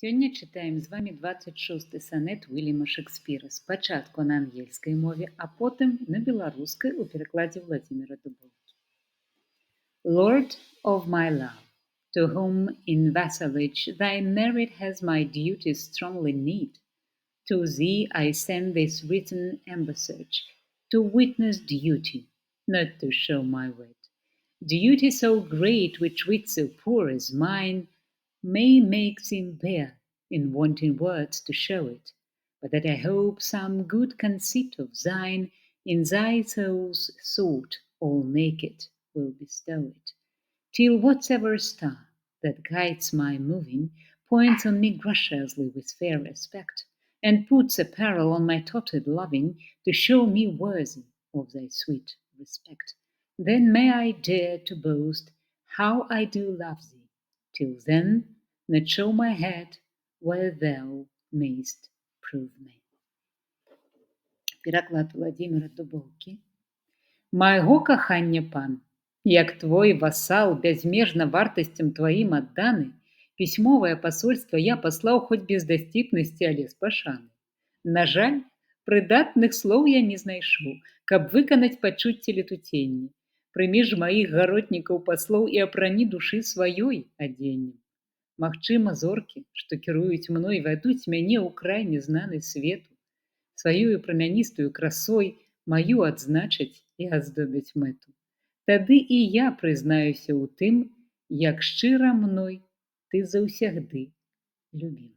Сёння чытаем з вамі 26 санет Уільяма Шекспіра спачатку на ангельскай мове, а потым на беларускай у перакладзе Владзіміра Дубоўкі. Lord of my love, to whom in vassalage thy merit has my duty strongly need, to thee I send this written embassage, to witness duty, not to show my wit. Duty so great which wit so poor as mine may make thee bear in wanting words to show it, but that I hope some good conceit of thine in thy soul's thought all naked will bestow it, till whatsoever star that guides my moving points on me graciously with fair respect, and puts a peril on my tottered loving to show me worthy of thy sweet respect. Then may I dare to boast how I do love thee, till then not show my head where thou mayst prove me. Пераклад Владзіміра Дубоўкі. Майго кахання пан, як твой васал, бязмежна вартасцям тваім адданы, пісьмовае пасольства я паслаў хоць без дасціпнасці, але з пашаны. На жаль, прыдатных слоў я не знайшоў, каб выканаць пачуцці летуценні. Прымі ж маіх гаротнікаў паслоў і апрані душы сваёй адзеннем. Магчыма, зоркі, што кіруюць мной, вядуць мяне ў край незнаны свету, сваёю прамяністую красой маю адзначаць і аздобяць мэту. Тады і я прызнаюся ў тым, як шчыра мной ты заўсягды любім.